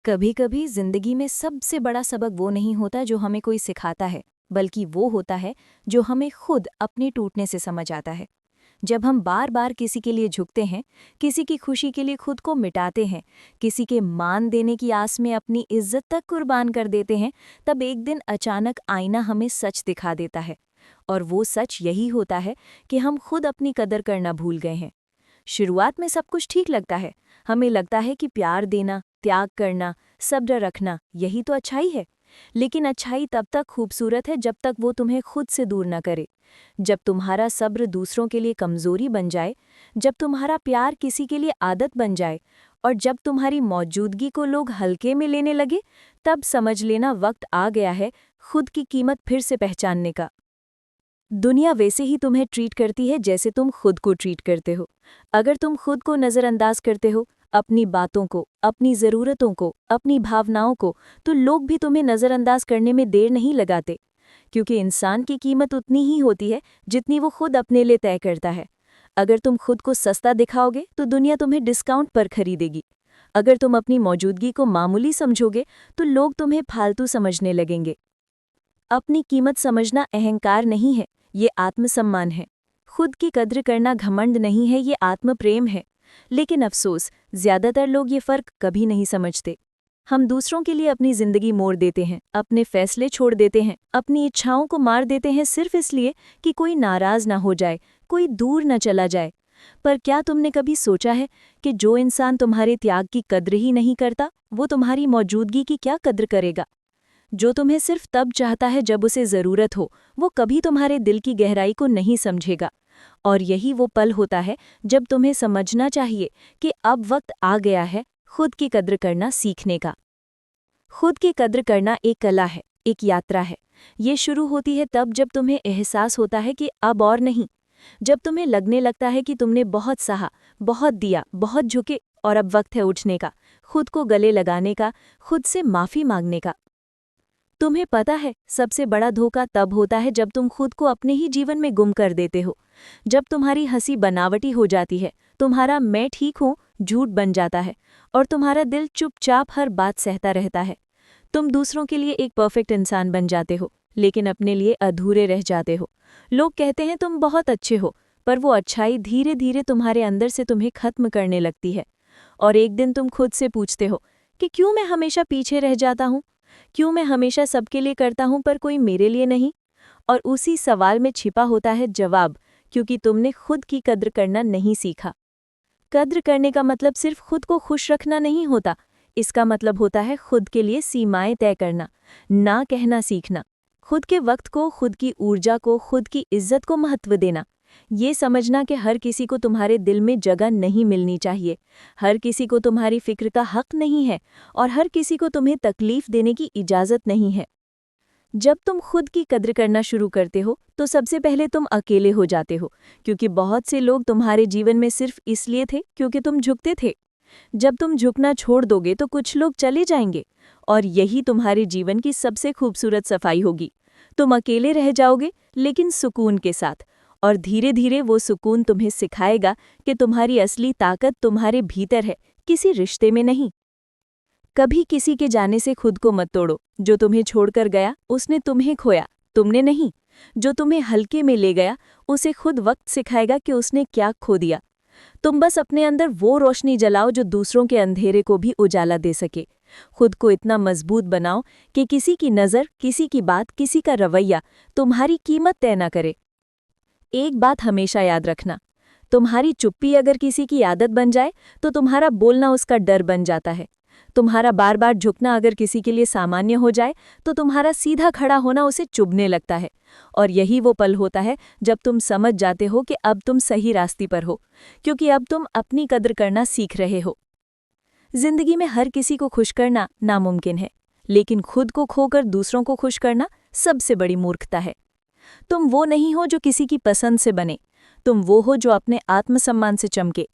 कभी कभी जिंदगी में सबसे बड़ा सबक वो नहीं होता जो हमें कोई सिखाता है, बल्कि वो होता है जो हमें खुद अपने टूटने से समझ आता है। जब हम बार बार किसी के लिए झुकते हैं, किसी की खुशी के लिए खुद को मिटाते हैं, किसी के मान देने की आस में अपनी इज्जत तक कुर्बान कर देते हैं, तब एक दिन अचानक आईना हमें सच दिखा देता है। और वो सच यही होता है कि हम खुद अपनी कदर करना भूल गए हैं। शुरुआत में सब कुछ ठीक लगता है। हमें लगता है कि प्यार देना, त्याग करना, सब्र रखना, यही तो अच्छाई है। लेकिन अच्छाई तब तक खूबसूरत है जब तक वो तुम्हें खुद से दूर न करे। जब तुम्हारा सब्र दूसरों के लिए कमजोरी बन जाए, जब तुम्हारा प्यार किसी के लिए आदत बन जाए, और जब तुम्हारी मौजूदगी को लोग हल्के में लेने लगे, तब समझ लेना वक्त आ गया है खुद की कीमत फिर से पहचानने का। दुनिया वैसे ही तुम्हें ट्रीट करती है जैसे तुम खुद को ट्रीट करते हो। अगर तुम खुद को नज़रअंदाज करते हो, अपनी बातों को, अपनी ज़रूरतों को, अपनी भावनाओं को, तो लोग भी तुम्हें नज़रअंदाज करने में देर नहीं लगाते। क्योंकि इंसान की कीमत उतनी ही होती है जितनी वो खुद अपने लिए तय करता है। अगर तुम खुद को सस्ता दिखाओगे तो दुनिया तुम्हें डिस्काउंट पर खरीदेगी। अगर तुम अपनी मौजूदगी को मामूली समझोगे तो लोग तुम्हें फालतू समझने लगेंगे। अपनी कीमत समझना अहंकार नहीं है, ये आत्मसम्मान है। खुद की कद्र करना घमंड नहीं है, ये आत्मप्रेम है। लेकिन अफसोस, ज्यादातर लोग ये फर्क कभी नहीं समझते। हम दूसरों के लिए अपनी जिंदगी मोड़ देते हैं, अपने फैसले छोड़ देते हैं, अपनी इच्छाओं को मार देते हैं सिर्फ इसलिए कि कोई नाराज ना हो जाए, कोई दूर न चला जाए। पर क्या तुमने कभी सोचा है कि जो इंसान तुम्हारे त्याग की कद्र ही नहीं करता, वो तुम्हारी मौजूदगी की क्या कद्र करेगा? जो तुम्हें सिर्फ तब चाहता है जब उसे ज़रूरत हो, वो कभी तुम्हारे दिल की गहराई को नहीं समझेगा। और यही वो पल होता है जब तुम्हें समझना चाहिए कि अब वक्त आ गया है खुद की कद्र करना सीखने का। खुद की कद्र करना एक कला है, एक यात्रा है। ये शुरू होती है तब जब तुम्हें एहसास होता है कि अब और नहीं। जब तुम्हें लगने लगता है कि तुमने बहुत सहा, बहुत दिया, बहुत झुके, और अब वक्त है उठने का, खुद को गले लगाने का, खुद से माफ़ी मांगने का। तुम्हें पता है, सबसे बड़ा धोखा तब होता है जब तुम खुद को अपने ही जीवन में गुम कर देते हो। जब तुम्हारी हंसी बनावटी हो जाती है, तुम्हारा मैं ठीक हूँ झूठ बन जाता है, और तुम्हारा दिल चुपचाप हर बात सहता रहता है। तुम दूसरों के लिए एक परफेक्ट इंसान बन जाते हो, लेकिन अपने लिए अधूरे रह जाते हो। लोग कहते हैं तुम बहुत अच्छे हो, पर वो अच्छाई धीरे धीरे तुम्हारे अंदर से तुम्हें खत्म करने लगती है। और एक दिन तुम खुद से पूछते हो कि क्यों मैं हमेशा पीछे रह जाता हूँ, क्यों मैं हमेशा सबके लिए करता हूं पर कोई मेरे लिए नहीं। और उसी सवाल में छिपा होता है जवाब, क्योंकि तुमने खुद की कद्र करना नहीं सीखा। कद्र करने का मतलब सिर्फ खुद को खुश रखना नहीं होता, इसका मतलब होता है खुद के लिए सीमाएं तय करना, ना कहना सीखना, खुद के वक्त को, खुद की ऊर्जा को, खुद की इज्जत को महत्व देना। ये समझना कि हर किसी को तुम्हारे दिल में जगह नहीं मिलनी चाहिए, हर किसी को तुम्हारी फिक्र का हक नहीं है, और हर किसी को तुम्हें तकलीफ देने की इजाज़त नहीं है। जब तुम खुद की कद्र करना शुरू करते हो तो सबसे पहले तुम अकेले हो जाते हो, क्योंकि बहुत से लोग तुम्हारे जीवन में सिर्फ इसलिए थे क्योंकि तुम झुकते थे। जब तुम झुकना छोड़ दोगे तो कुछ लोग चले जाएंगे, और यही तुम्हारे जीवन की सबसे खूबसूरत सफाई होगी। तुम अकेले रह जाओगे, लेकिन सुकून के साथ। और धीरे धीरे वो सुकून तुम्हें सिखाएगा कि तुम्हारी असली ताकत तुम्हारे भीतर है, किसी रिश्ते में नहीं। कभी किसी के जाने से खुद को मत तोड़ो। जो तुम्हें छोड़कर गया उसने तुम्हें खोया, तुमने नहीं। जो तुम्हें हल्के में ले गया उसे खुद वक्त सिखाएगा कि उसने क्या खो दिया। तुम बस अपने अंदर वो रोशनी जलाओ जो दूसरों के अंधेरे को भी उजाला दे सके। खुद को इतना मजबूत बनाओ कि किसी की नज़र, किसी की बात, किसी का रवैया तुम्हारी कीमत तय न करे। एक बात हमेशा याद रखना, तुम्हारी चुप्पी अगर किसी की आदत बन जाए तो तुम्हारा बोलना उसका डर बन जाता है। तुम्हारा बार बार झुकना अगर किसी के लिए सामान्य हो जाए तो तुम्हारा सीधा खड़ा होना उसे चुभने लगता है। और यही वो पल होता है जब तुम समझ जाते हो कि अब तुम सही रास्ते पर हो, क्योंकि अब तुम अपनी कद्र करना सीख रहे हो। जिंदगी में हर किसी को खुश करना नामुमकिन है, लेकिन खुद को खोकर दूसरों को खुश करना सबसे बड़ी मूर्खता है। तुम वो नहीं हो जो किसी की पसंद से बने, तुम वो हो जो अपने आत्मसम्मान से चमके।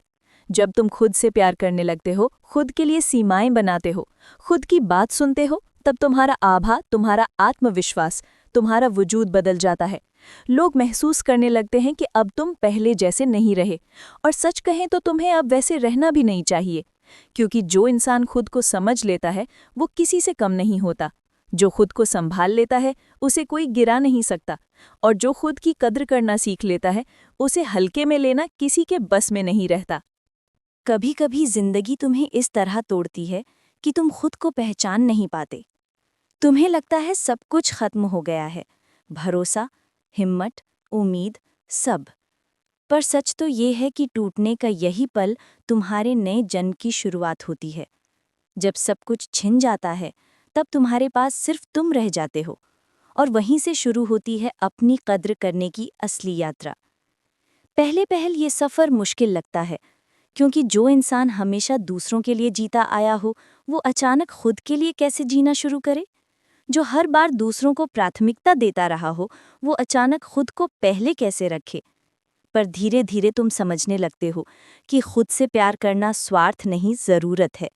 जब तुम खुद से प्यार करने लगते हो, खुद के लिए सीमाएं बनाते हो, खुद की बात सुनते हो, तब तुम्हारा आभा, तुम्हारा आत्मविश्वास, तुम्हारा वजूद बदल जाता है। लोग महसूस करने लगते हैं कि अब तुम पहले जैसे नहीं रहे, और सच कहें तो तुम्हें अब वैसे रहना भी नहीं चाहिए। क्योंकि जो इंसान खुद को समझ लेता है वो किसी से कम नहीं होता। जो खुद को संभाल लेता है उसे कोई गिरा नहीं सकता, और जो खुद की कद्र करना सीख लेता है उसे हल्के में लेना किसी के बस में नहीं रहता। कभी कभी जिंदगी तुम्हें इस तरह तोड़ती है कि तुम खुद को पहचान नहीं पाते। तुम्हें लगता है सब कुछ खत्म हो गया है, भरोसा, हिम्मत, उम्मीद, सब। पर सच तो ये है कि टूटने का यही पल तुम्हारे नए जन्म की शुरुआत होती है। जब सब कुछ छिन जाता है तब तुम्हारे पास सिर्फ तुम रह जाते हो, और वहीं से शुरू होती है अपनी कद्र करने की असली यात्रा। पहले पहल ये सफ़र मुश्किल लगता है, क्योंकि जो इंसान हमेशा दूसरों के लिए जीता आया हो वो अचानक खुद के लिए कैसे जीना शुरू करे। जो हर बार दूसरों को प्राथमिकता देता रहा हो वो अचानक खुद को पहले कैसे रखे। पर धीरे धीरे तुम समझने लगते हो कि खुद से प्यार करना स्वार्थ नहीं, ज़रूरत है।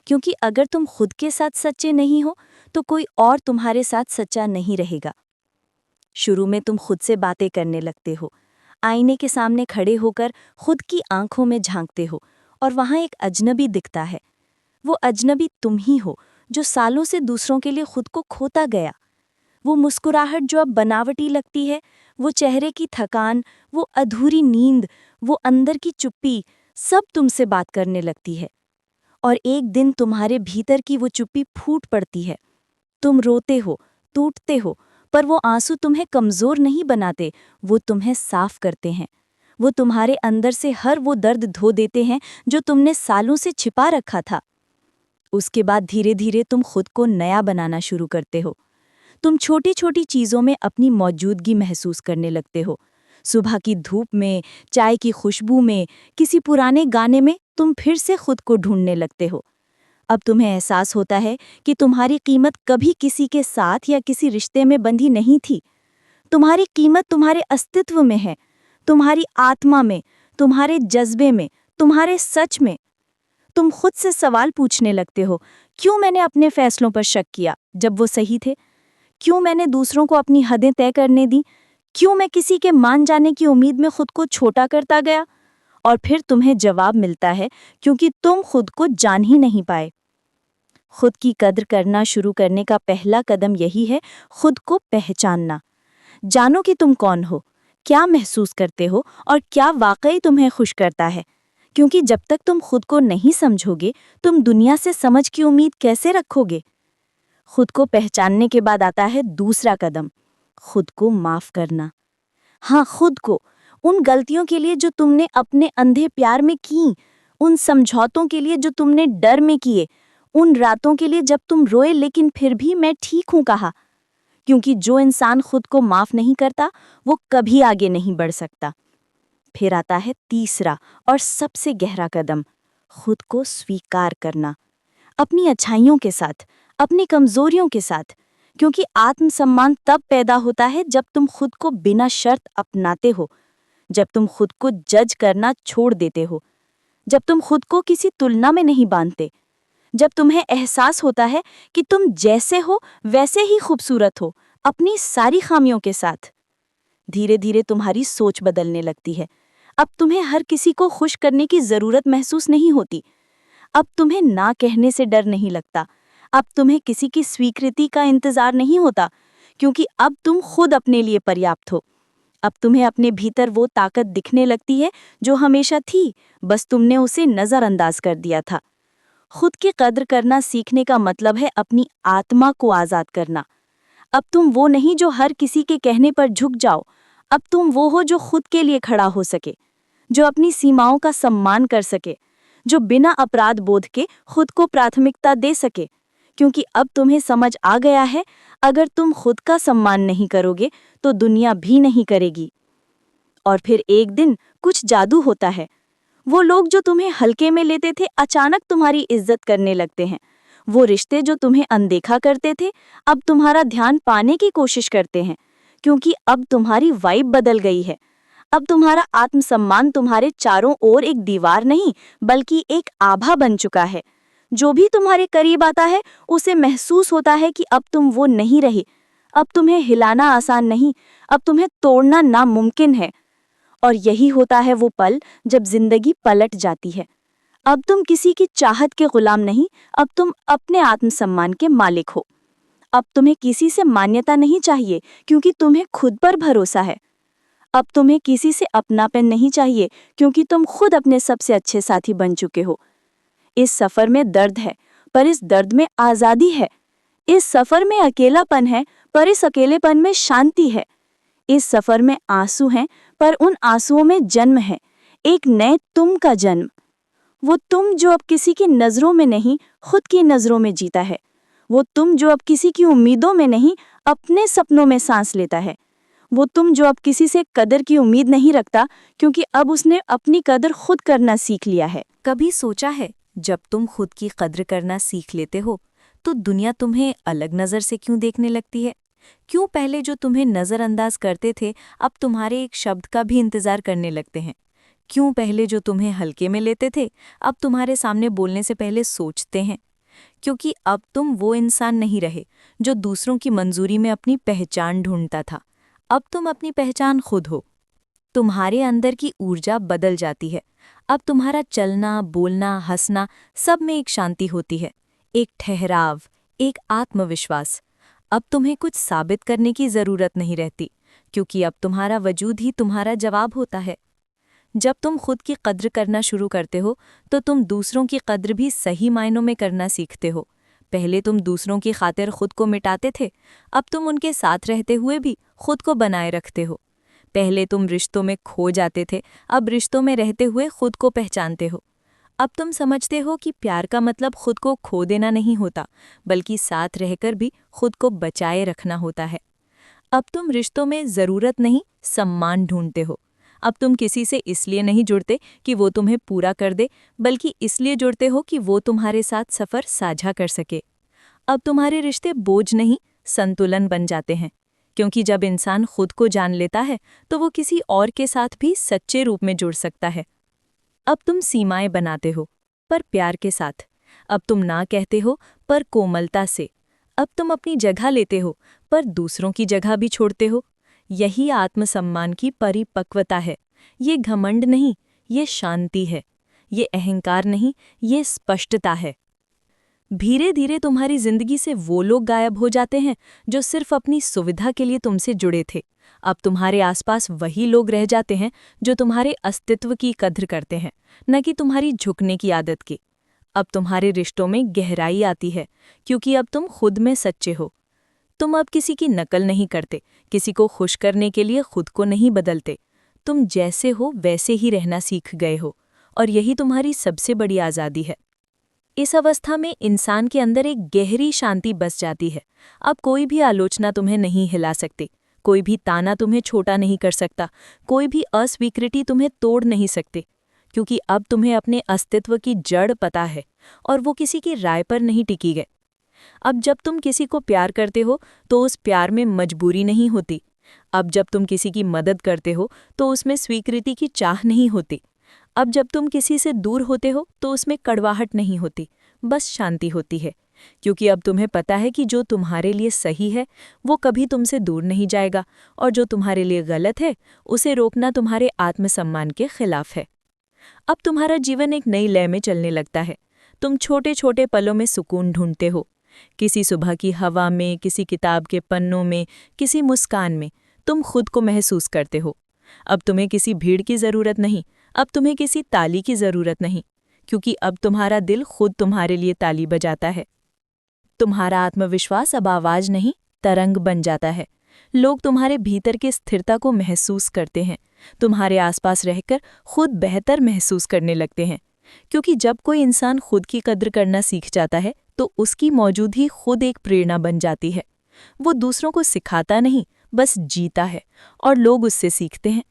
क्योंकि अगर तुम खुद के साथ सच्चे नहीं हो तो कोई और तुम्हारे साथ सच्चा नहीं रहेगा। शुरू में तुम खुद से बातें करने लगते हो, आईने के सामने खड़े होकर खुद की आंखों में झांकते हो, और वहाँ एक अजनबी दिखता है। वो अजनबी तुम ही हो, जो सालों से दूसरों के लिए खुद को खोता गया। वो मुस्कुराहट जो अब बनावटी लगती है, वो चेहरे की थकान, वो अधूरी नींद, वो अंदर की चुप्पी, सब तुमसे बात करने लगती है। और एक दिन तुम्हारे भीतर की वो चुप्पी फूट पड़ती है। तुम रोते हो, टूटते हो, पर वो आंसू तुम्हें कमज़ोर नहीं बनाते, वो तुम्हें साफ करते हैं। वो तुम्हारे अंदर से हर वो दर्द धो देते हैं जो तुमने सालों से छिपा रखा था। उसके बाद धीरे धीरे तुम खुद को नया बनाना शुरू करते हो। तुम छोटी छोटी चीज़ों में अपनी मौजूदगी महसूस करने लगते हो। सुबह की धूप में, चाय की खुशबू में, किसी पुराने गाने में तुम फिर से खुद को ढूंढने लगते हो। अब तुम्हें एहसास होता है कि तुम्हारी कीमत कभी किसी के साथ या किसी रिश्ते में बंधी नहीं थी। तुम्हारी कीमत तुम्हारे अस्तित्व में है, तुम्हारी आत्मा में, तुम्हारे जज्बे में, तुम्हारे सच में। तुम खुद से सवाल पूछने लगते हो, क्यों मैंने अपने फैसलों पर शक किया जब वो सही थे? क्यों मैंने दूसरों को अपनी हदें तय करने दी? क्यों मैं किसी के मान जाने की उम्मीद में खुद को छोटा करता गया? और फिर तुम्हें जवाब मिलता है, क्योंकि तुम खुद को जान ही नहीं पाए। खुद की कद्र करना शुरू करने का पहला कदम यही है, खुद को पहचानना। जानो कि तुम कौन हो, क्या महसूस करते हो, और क्या वाकई तुम्हें खुश करता है। क्योंकि जब तक तुम खुद को नहीं समझोगे, तुम दुनिया से समझ की उम्मीद कैसे रखोगे। खुद को पहचानने के बाद आता है दूसरा कदम, खुद को माफ करना। हाँ, खुद को, उन गलतियों के लिए जो तुमने अपने अंधे प्यार में की, उन समझौतों के लिए जो तुमने डर में किए, उन रातों के लिए जब तुम रोए लेकिन फिर भी मैं ठीक हूं कहा। क्योंकि जो इंसान खुद को माफ नहीं करता वो कभी आगे नहीं बढ़ सकता। फिर आता है तीसरा और सबसे गहरा कदम, खुद को स्वीकार करना। अपनी अच्छाइयों के साथ, अपनी कमजोरियों के साथ। क्योंकि आत्मसम्मान तब पैदा होता है जब तुम खुद को बिना शर्त अपनाते हो, जब तुम खुद को जज करना छोड़ देते हो, जब तुम खुद को किसी तुलना में नहीं बांधते, जब तुम्हें एहसास होता है कि तुम जैसे हो वैसे ही खूबसूरत हो, अपनी सारी खामियों के साथ। धीरे धीरे तुम्हारी सोच बदलने लगती है। अब तुम्हें हर किसी को खुश करने की जरूरत महसूस नहीं होती। अब तुम्हें ना कहने से डर नहीं लगता। अब तुम्हें किसी की स्वीकृति का इंतजार नहीं होता, क्योंकि अब तुम खुद अपने लिए पर्याप्त हो। अब तुम्हें अपने भीतर वो ताकत दिखने लगती है जो हमेशा थी, बस तुमने उसे नजरअंदाज कर दिया था। खुद की कद्र करना सीखने का मतलब है अपनी आत्मा को आज़ाद करना। अब तुम वो नहीं जो हर किसी के कहने पर झुक जाओ। अब तुम वो हो जो खुद के लिए खड़ा हो सके, जो अपनी सीमाओं का सम्मान कर सके, जो बिना अपराध बोध के खुद को प्राथमिकता दे सके। क्योंकि अब तुम्हें समझ आ गया है, अगर तुम खुद का सम्मान नहीं करोगे तो दुनिया भी नहीं करेगी। और फिर एक दिन कुछ जादू होता है। वो लोग जो तुम्हें हल्के में लेते थे अचानक तुम्हारी इज्जत करने लगते हैं। वो रिश्ते जो तुम्हें अनदेखा करते थे अब तुम्हारा ध्यान पाने की कोशिश करते हैं, क्योंकि अब तुम्हारी वाइब बदल गई है। अब तुम्हारा आत्मसम्मान तुम्हारे चारों ओर एक दीवार नहीं बल्कि एक आभा बन चुका है। जो भी तुम्हारे करीब आता है उसे महसूस होता है कि अब तुम वो नहीं रहे। अब तुम्हें हिलाना आसान नहीं, अब तुम्हें तोड़ना नामुमकिन है। और यही होता है वो पल जब जिंदगी पलट जाती है। अब तुम किसी की चाहत के गुलाम नहीं, अब तुम अपने आत्मसम्मान के मालिक हो। अब तुम्हें किसी से मान्यता नहीं चाहिए क्योंकि तुम्हें खुद पर भरोसा है। अब तुम्हें किसी से अपनापन नहीं चाहिए क्योंकि तुम खुद अपने सबसे अच्छे साथी बन चुके हो। इस सफर में दर्द है, पर इस दर्द में आजादी है। इस सफर में अकेलापन है, पर इस अकेलेपन में शांति है। इस सफर में आंसू हैं, पर उन आंसुओं में जन्म है, एक नए तुम का जन्म। वो तुम जो अब किसी की नजरों में नहीं, खुद की नजरों में जीता है। वो तुम जो अब किसी की उम्मीदों में नहीं, अपने सपनों में सांस लेता है। वो तुम जो अब किसी से कदर की उम्मीद नहीं रखता, क्योंकि अब उसने अपनी कदर खुद करना सीख लिया है। कभी सोचा है, जब तुम खुद की कद्र करना सीख लेते हो तो दुनिया तुम्हें अलग नज़र से क्यों देखने लगती है? क्यों पहले जो तुम्हें नज़रअंदाज करते थे अब तुम्हारे एक शब्द का भी इंतज़ार करने लगते हैं? क्यों पहले जो तुम्हें हल्के में लेते थे अब तुम्हारे सामने बोलने से पहले सोचते हैं? क्योंकि अब तुम वो इंसान नहीं रहे जो दूसरों की मंजूरी में अपनी पहचान ढूंढता था। अब तुम अपनी पहचान खुद हो। तुम्हारे अंदर की ऊर्जा बदल जाती है। अब तुम्हारा चलना, बोलना, हंसना सब में एक शांति होती है, एक ठहराव, एक आत्मविश्वास। अब तुम्हें कुछ साबित करने की ज़रूरत नहीं रहती, क्योंकि अब तुम्हारा वजूद ही तुम्हारा जवाब होता है। जब तुम खुद की कद्र करना शुरू करते हो तो तुम दूसरों की कद्र भी सही मायनों में करना सीखते हो। पहले तुम दूसरों की खातिर खुद को मिटाते थे, अब तुम उनके साथ रहते हुए भी खुद को बनाए रखते हो। पहले तुम रिश्तों में खो जाते थे, अब रिश्तों में रहते हुए खुद को पहचानते हो। अब तुम समझते हो कि प्यार का मतलब खुद को खो देना नहीं होता, बल्कि साथ रहकर भी खुद को बचाए रखना होता है। अब तुम रिश्तों में ज़रूरत नहीं, सम्मान ढूंढते हो। अब तुम किसी से इसलिए नहीं जुड़ते कि वो तुम्हें पूरा कर दे, बल्कि इसलिए जुड़ते हो कि वो तुम्हारे साथ सफ़र साझा कर सके। अब तुम्हारे रिश्ते बोझ नहीं, संतुलन बन जाते हैं, क्योंकि जब इंसान खुद को जान लेता है तो वो किसी और के साथ भी सच्चे रूप में जुड़ सकता है। अब तुम सीमाएं बनाते हो, पर प्यार के साथ। अब तुम ना कहते हो, पर कोमलता से। अब तुम अपनी जगह लेते हो, पर दूसरों की जगह भी छोड़ते हो। यही आत्मसम्मान की परिपक्वता है। ये घमंड नहीं, ये शांति है। ये अहंकार नहीं, ये स्पष्टता है। धीरे धीरे तुम्हारी जिंदगी से वो लोग गायब हो जाते हैं जो सिर्फ अपनी सुविधा के लिए तुमसे जुड़े थे। अब तुम्हारे आसपास वही लोग रह जाते हैं जो तुम्हारे अस्तित्व की कद्र करते हैं, न कि तुम्हारी झुकने की आदत की। अब तुम्हारे रिश्तों में गहराई आती है, क्योंकि अब तुम खुद में सच्चे हो। तुम अब किसी की नकल नहीं करते, किसी को खुश करने के लिए खुद को नहीं बदलते। तुम जैसे हो वैसे ही रहना सीख गए हो, और यही तुम्हारी सबसे बड़ी आज़ादी है। इस अवस्था में इंसान के अंदर एक गहरी शांति बस जाती है। अब कोई भी आलोचना तुम्हें नहीं हिला सकती, कोई भी ताना तुम्हें छोटा नहीं कर सकता, कोई भी अस्वीकृति तुम्हें तोड़ नहीं सकती, क्योंकि अब तुम्हें अपने अस्तित्व की जड़ पता है और वो किसी की राय पर नहीं टिकी गई। अब जब तुम किसी को प्यार करते हो तो उस प्यार में मजबूरी नहीं होती। अब जब तुम किसी की मदद करते हो तो उसमें स्वीकृति की चाह नहीं होती। अब जब तुम किसी से दूर होते हो तो उसमें कड़वाहट नहीं होती, बस शांति होती है, क्योंकि अब तुम्हें पता है कि जो तुम्हारे लिए सही है वो कभी तुमसे दूर नहीं जाएगा, और जो तुम्हारे लिए गलत है उसे रोकना तुम्हारे आत्मसम्मान के खिलाफ है। अब तुम्हारा जीवन एक नई लय में चलने लगता है। तुम छोटे छोटे पलों में सुकून ढूंढते हो, किसी सुबह की हवा में, किसी किताब के पन्नों में, किसी मुस्कान में तुम खुद को महसूस करते हो। अब तुम्हें किसी भीड़ की ज़रूरत नहीं, अब तुम्हें किसी ताली की ज़रूरत नहीं, क्योंकि अब तुम्हारा दिल खुद तुम्हारे लिए ताली बजाता है। तुम्हारा आत्मविश्वास अब आवाज़ नहीं, तरंग बन जाता है। लोग तुम्हारे भीतर की स्थिरता को महसूस करते हैं, तुम्हारे आसपास रहकर खुद बेहतर महसूस करने लगते हैं, क्योंकि जब कोई इंसान खुद की कद्र करना सीख जाता है तो उसकी मौजूदगी खुद एक प्रेरणा बन जाती है। वो दूसरों को सिखाता नहीं, बस जीता है, और लोग उससे सीखते हैं।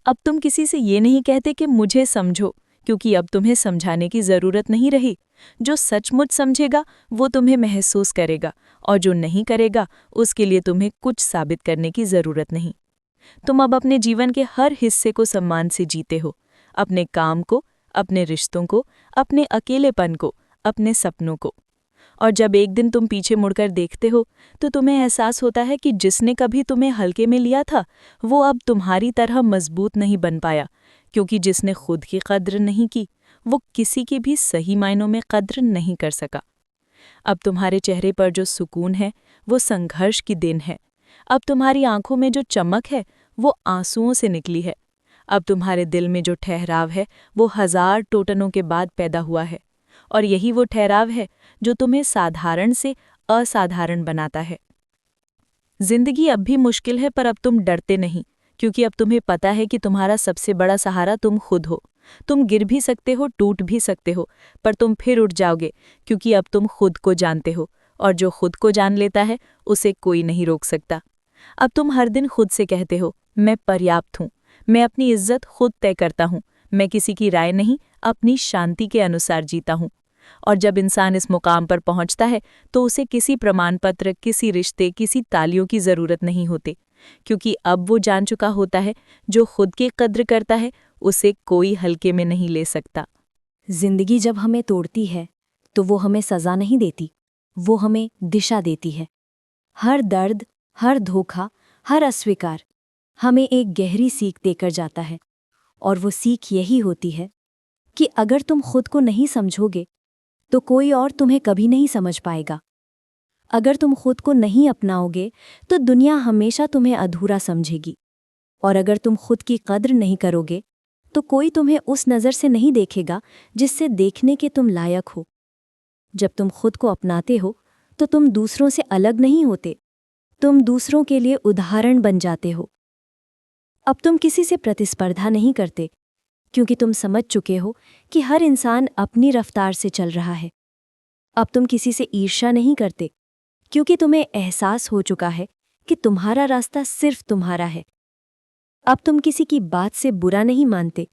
अब तुम किसी से ये नहीं कहते कि मुझे समझो, क्योंकि अब तुम्हें समझाने की ज़रूरत नहीं रही। जो सचमुच समझेगा वो तुम्हें महसूस करेगा, और जो नहीं करेगा उसके लिए तुम्हें कुछ साबित करने की ज़रूरत नहीं। तुम अब अपने जीवन के हर हिस्से को सम्मान से जीते हो, अपने काम को, अपने रिश्तों को, अपने अकेलेपन को, अपने सपनों को। और जब एक दिन तुम पीछे मुड़कर देखते हो तो तुम्हें एहसास होता है कि जिसने कभी तुम्हें हल्के में लिया था वो अब तुम्हारी तरह मजबूत नहीं बन पाया, क्योंकि जिसने खुद की कद्र नहीं की वो किसी की भी सही मायनों में कद्र नहीं कर सका। अब तुम्हारे चेहरे पर जो सुकून है वो संघर्ष की देन है। अब तुम्हारी आंखों में जो चमक है वो आंसुओं से निकली है। अब तुम्हारे दिल में जो ठहराव है वो 1000 टोटनों के बाद पैदा हुआ है। और यही वो ठहराव है जो तुम्हें साधारण से असाधारण बनाता है। जिंदगी अब भी मुश्किल है, पर अब तुम डरते नहीं, क्योंकि अब तुम्हें पता है कि तुम्हारा सबसे बड़ा सहारा तुम खुद हो। तुम गिर भी सकते हो, टूट भी सकते हो, पर तुम फिर उठ जाओगे, क्योंकि अब तुम खुद को जानते हो, और जो खुद को जान लेता है उसे कोई नहीं रोक सकता। अब तुम हर दिन खुद से कहते हो, मैं पर्याप्त हूँ, मैं अपनी इज्जत खुद तय करता हूँ, मैं किसी की राय नहीं, अपनी शांति के अनुसार जीता हूँ। और जब इंसान इस मुकाम पर पहुंचता है तो उसे किसी प्रमाण पत्र, किसी रिश्ते, किसी तालियों की जरूरत नहीं होती, क्योंकि अब वो जान चुका होता है जो खुद की कद्र करता है उसे कोई हल्के में नहीं ले सकता। जिंदगी जब हमें तोड़ती है तो वो हमें सजा नहीं देती, वो हमें दिशा देती है। हर दर्द, हर धोखा, हर अस्वीकार हमें एक गहरी सीख देकर जाता है, और वो सीख यही होती है कि अगर तुम खुद को नहीं समझोगे तो कोई और तुम्हें कभी नहीं समझ पाएगा। अगर तुम खुद को नहीं अपनाओगे तो दुनिया हमेशा तुम्हें अधूरा समझेगी, और अगर तुम खुद की कद्र नहीं करोगे तो कोई तुम्हें उस नज़र से नहीं देखेगा जिससे देखने के तुम लायक हो। जब तुम खुद को अपनाते हो तो तुम दूसरों से अलग नहीं होते, तुम दूसरों के लिए उदाहरण बन जाते हो। अब तुम किसी से प्रतिस्पर्धा नहीं करते, क्योंकि तुम समझ चुके हो कि हर इंसान अपनी रफ्तार से चल रहा है। अब तुम किसी से ईर्ष्या नहीं करते, क्योंकि तुम्हें एहसास हो चुका है कि तुम्हारा रास्ता सिर्फ तुम्हारा है। अब तुम किसी की बात से बुरा नहीं मानते,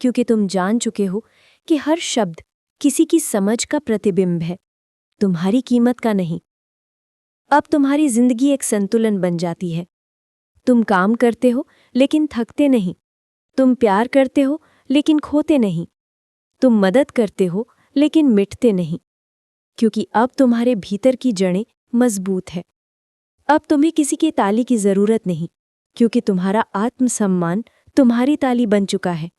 क्योंकि तुम जान चुके हो कि हर शब्द किसी की समझ का प्रतिबिंब है, तुम्हारी कीमत का नहीं। अब तुम्हारी जिंदगी एक संतुलन बन जाती है। तुम काम करते हो लेकिन थकते नहीं, तुम प्यार करते हो लेकिन खोते नहीं, तुम मदद करते हो लेकिन मिटते नहीं, क्योंकि अब तुम्हारे भीतर की जड़ें मजबूत है। अब तुम्हें किसी की ताली की जरूरत नहीं, क्योंकि तुम्हारा आत्मसम्मान तुम्हारी ताली बन चुका है।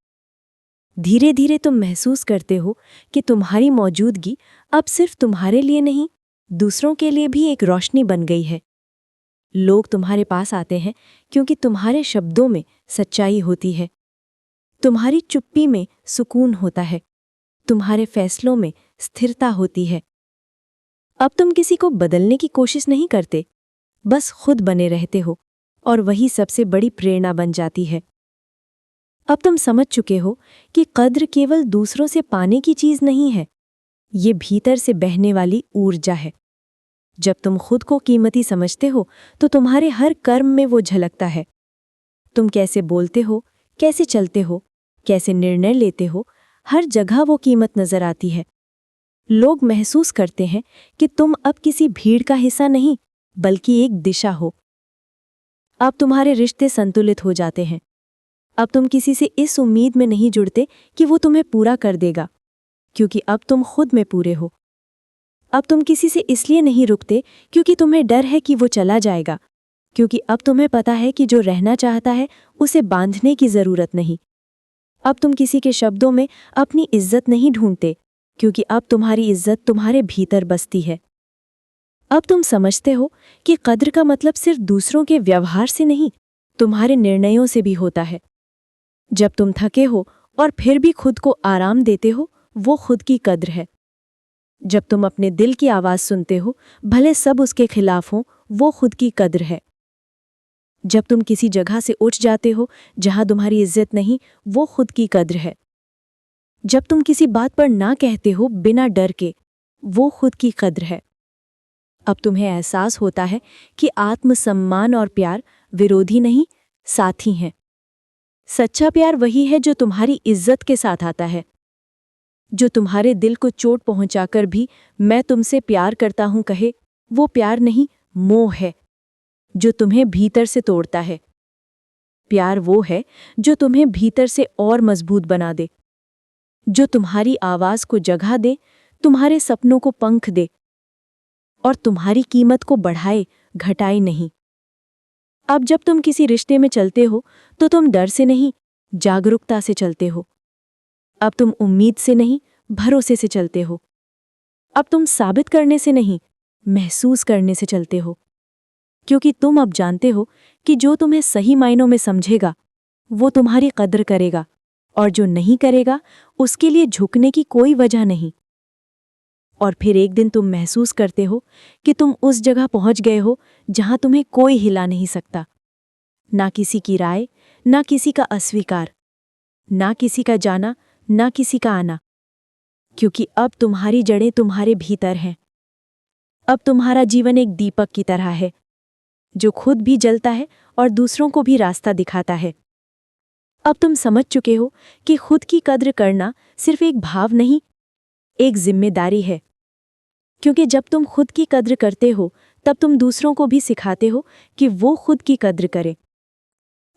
धीरे धीरे तुम महसूस करते हो कि तुम्हारी मौजूदगी अब सिर्फ तुम्हारे लिए नहीं, दूसरों के लिए भी एक रोशनी बन गई है। लोग तुम्हारे पास आते हैं क्योंकि तुम्हारे शब्दों में सच्चाई होती है, तुम्हारी चुप्पी में सुकून होता है, तुम्हारे फैसलों में स्थिरता होती है। अब तुम किसी को बदलने की कोशिश नहीं करते, बस खुद बने रहते हो, और वही सबसे बड़ी प्रेरणा बन जाती है। अब तुम समझ चुके हो कि कद्र केवल दूसरों से पाने की चीज नहीं है, ये भीतर से बहने वाली ऊर्जा है। जब तुम खुद को कीमती समझते हो तो तुम्हारे हर कर्म में वो झलकता है। तुम कैसे बोलते हो, कैसे चलते हो, कैसे निर्णय लेते हो, हर जगह वो कीमत नजर आती है। लोग महसूस करते हैं कि तुम अब किसी भीड़ का हिस्सा नहीं, बल्कि एक दिशा हो। अब तुम्हारे रिश्ते संतुलित हो जाते हैं। अब तुम किसी से इस उम्मीद में नहीं जुड़ते कि वो तुम्हें पूरा कर देगा, क्योंकि अब तुम खुद में पूरे हो। अब तुम किसी से इसलिए नहीं रुकते क्योंकि तुम्हें डर है कि वो चला जाएगा, क्योंकि अब तुम्हें पता है कि जो रहना चाहता है उसे बांधने की जरूरत नहीं। अब तुम किसी के शब्दों में अपनी इज्जत नहीं ढूंढते, क्योंकि अब तुम्हारी इज्जत तुम्हारे भीतर बसती है। अब तुम समझते हो कि कद्र का मतलब सिर्फ दूसरों के व्यवहार से नहीं, तुम्हारे निर्णयों से भी होता है। जब तुम थके हो और फिर भी खुद को आराम देते हो, वो खुद की कद्र है। जब तुम अपने दिल की आवाज सुनते हो, भले सब उसके खिलाफ हो, वो खुद की कद्र है। जब तुम किसी जगह से उठ जाते हो जहां तुम्हारी इज्जत नहीं, वो खुद की कद्र है। जब तुम किसी बात पर ना कहते हो बिना डर के, वो खुद की कद्र है। अब तुम्हें एहसास होता है कि आत्मसम्मान और प्यार विरोधी नहीं, साथी हैं। सच्चा प्यार वही है जो तुम्हारी इज्जत के साथ आता है, जो तुम्हारे दिल को चोट पहुंचाकर भी मैं तुमसे प्यार करता हूं कहे। वो प्यार नहीं, मोह है, जो तुम्हें भीतर से तोड़ता है। प्यार वो है जो तुम्हें भीतर से और मजबूत बना दे, जो तुम्हारी आवाज को जगह दे, तुम्हारे सपनों को पंख दे, और तुम्हारी कीमत को बढ़ाए, घटाए नहीं। अब जब तुम किसी रिश्ते में चलते हो तो तुम डर से नहीं, जागरूकता से चलते हो। अब तुम उम्मीद से नहीं, भरोसे से चलते हो। अब तुम साबित करने से नहीं, महसूस करने से चलते हो। क्योंकि तुम अब जानते हो कि जो तुम्हें सही मायनों में समझेगा वो तुम्हारी कद्र करेगा, और जो नहीं करेगा उसके लिए झुकने की कोई वजह नहीं। और फिर एक दिन तुम महसूस करते हो कि तुम उस जगह पहुंच गए हो जहां तुम्हें कोई हिला नहीं सकता। ना किसी की राय, ना किसी का अस्वीकार, ना किसी का जाना, ना किसी का आना। क्योंकि अब तुम्हारी जड़ें तुम्हारे भीतर हैं। अब तुम्हारा जीवन एक दीपक की तरह है, जो खुद भी जलता है और दूसरों को भी रास्ता दिखाता है। अब तुम समझ चुके हो कि खुद की कद्र करना सिर्फ एक भाव नहीं, एक जिम्मेदारी है। क्योंकि जब तुम खुद की कद्र करते हो तब तुम दूसरों को भी सिखाते हो कि वो खुद की कद्र करें।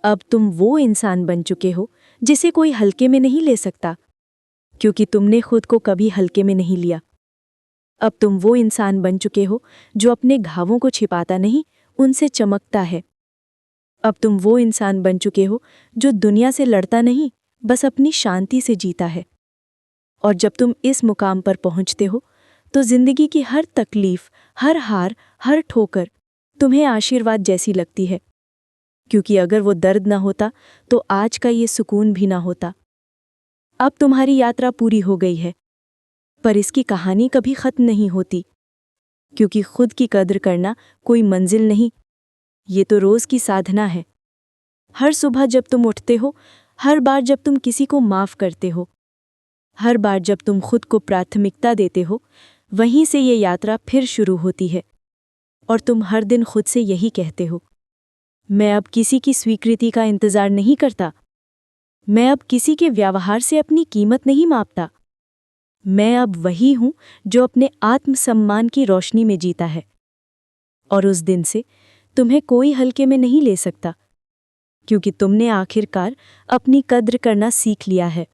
अब तुम वो इंसान बन चुके हो जिसे कोई हल्के में नहीं ले सकता, क्योंकि तुमने खुद को कभी हल्के में नहीं लिया। अब तुम वो इंसान बन चुके हो जो अपने घावों को छिपाता नहीं, उनसे चमकता है। अब तुम वो इंसान बन चुके हो जो दुनिया से लड़ता नहीं, बस अपनी शांति से जीता है। और जब तुम इस मुकाम पर पहुंचते हो तो जिंदगी की हर तकलीफ, हर हार, हर ठोकर तुम्हें आशीर्वाद जैसी लगती है। क्योंकि अगर वो दर्द ना होता तो आज का ये सुकून भी ना होता। अब तुम्हारी यात्रा पूरी हो गई है, पर इसकी कहानी कभी खत्म नहीं होती। क्योंकि खुद की कद्र करना कोई मंजिल नहीं, ये तो रोज की साधना है। हर सुबह जब तुम उठते हो, हर बार जब तुम किसी को माफ करते हो, हर बार जब तुम खुद को प्राथमिकता देते हो, वहीं से ये यात्रा फिर शुरू होती है। और तुम हर दिन खुद से यही कहते हो, मैं अब किसी की स्वीकृति का इंतजार नहीं करता। मैं अब किसी के व्यवहार से अपनी कीमत नहीं मापता। मैं अब वही हूं जो अपने आत्मसम्मान की रोशनी में जीता है। और उस दिन से तुम्हें कोई हल्के में नहीं ले सकता, क्योंकि तुमने आखिरकार अपनी कद्र करना सीख लिया है।